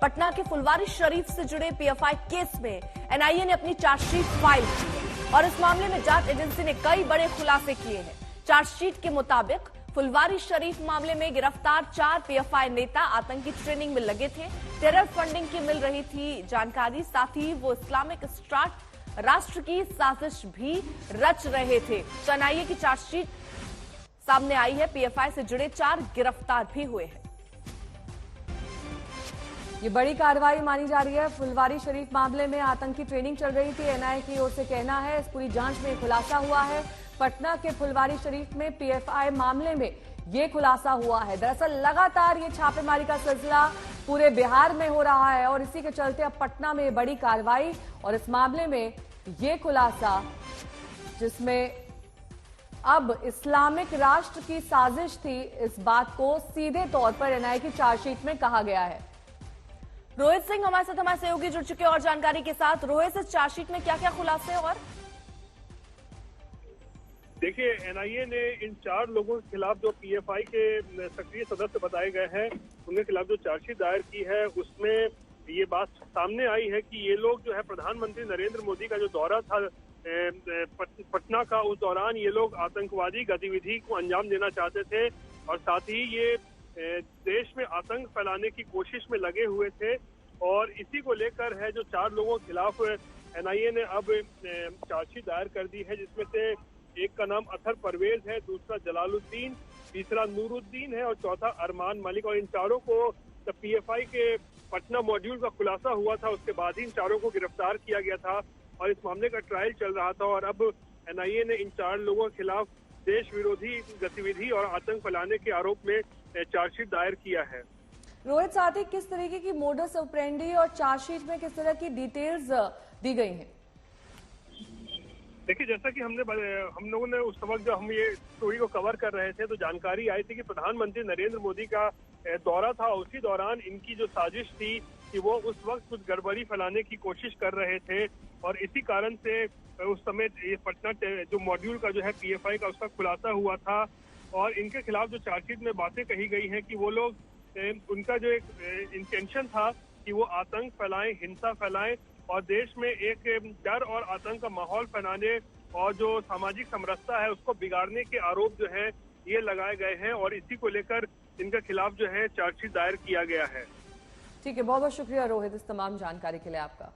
पटना के फुलवारी शरीफ से जुड़े पीएफआई केस में एनआईए ने अपनी चार्जशीट फाइल की है और इस मामले में जांच एजेंसी ने कई बड़े खुलासे किए हैं। चार्जशीट के मुताबिक फुलवारी शरीफ मामले में गिरफ्तार 4 पीएफआई नेता आतंकी ट्रेनिंग में लगे थे, टेरर फंडिंग की मिल रही थी जानकारी, साथ ही वो इस्लामिक स्टेट राष्ट्र की साजिश भी रच रहे थे। तो एनआईए की चार्जशीट सामने आई है, पीएफआई से जुड़े 4 गिरफ्तार भी हुए हैं। ये बड़ी कार्रवाई मानी जा रही है। फुलवारी शरीफ मामले में आतंकी ट्रेनिंग चल रही थी, एनआईए की ओर से कहना है। इस पूरी जांच में खुलासा हुआ है। पटना के फुलवारी शरीफ में पीएफआई मामले में ये खुलासा हुआ है। दरअसल लगातार ये छापेमारी का सिलसिला पूरे बिहार में हो रहा है और इसी के चलते अब पटना में बड़ी कार्रवाई और इस मामले में ये खुलासा, जिसमें अब इस्लामिक राष्ट्र की साजिश थी, इस बात को सीधे तौर पर एनआईए की चार्जशीट में कहा गया है। रोहित सिंह हमारे साथ हमारे सहयोगी जुड़ चुके हैं और जानकारी के साथ। रोहित, इस चार्जशीट में क्या क्या खुलासे और देखिए, एनआईए ने इन 4 लोगों के खिलाफ जो पीएफआई के सक्रिय सदस्य बताए गए हैं, उनके खिलाफ जो चार्जशीट दायर की है, उसमें ये बात सामने आई है कि ये लोग जो है प्रधानमंत्री नरेंद्र मोदी का जो दौरा था पटना का, उस दौरान ये लोग आतंकवादी गतिविधि को अंजाम देना चाहते थे और साथ ही ये देश में आतंक फैलाने की कोशिश में लगे हुए थे। और इसी को लेकर है जो 4 लोगों के खिलाफ एनआईए ने अब चार्जशीट दायर कर दी है, जिसमें से एक का नाम अथर परवेज है, दूसरा जलालुद्दीन, तीसरा नूरुद्दीन है और चौथा अरमान मलिक। और इन चारों को जब पीएफआई के पटना मॉड्यूल का खुलासा हुआ था, उसके बाद ही इन चारों को गिरफ्तार किया गया था और इस मामले का ट्रायल चल रहा था। और अब एनआईए ने इन 4 लोगों के खिलाफ देश विरोधी गतिविधि और आतंक फैलाने के आरोप में चार्जशीट दायर किया है। रोहित, साथ ही किस तरीके की मोडस ऑपरेंडी और चार्जशीट में किस तरह की डिटेल्स दी गई हैं? देखिए, जैसा कि हम लोगों ने उस वक्त जब हम ये स्टोरी को कवर कर रहे थे तो जानकारी आई थी कि प्रधानमंत्री नरेंद्र मोदी का दौरा था। उसी दौरान इनकी जो साजिश थी कि वो उस वक्त कुछ गड़बड़ी फैलाने की कोशिश कर रहे थे और इसी कारण से उस समय ये पटना जो मॉड्यूल का जो है पीएफआई का, उसका खुलासा हुआ था। और इनके खिलाफ जो चार्जशीट में बातें कही गई हैं कि वो लोग, उनका जो एक इंटेंशन था कि वो आतंक फैलाएं, हिंसा फैलाएं और देश में एक डर और आतंक का माहौल फैलाने और जो सामाजिक समरसता है उसको बिगाड़ने के आरोप जो है ये लगाए गए हैं और इसी को लेकर इनके खिलाफ जो है चार्जशीट दायर किया गया है। ठीक है, बहुत बहुत शुक्रिया रोहित इस तमाम जानकारी के लिए आपका।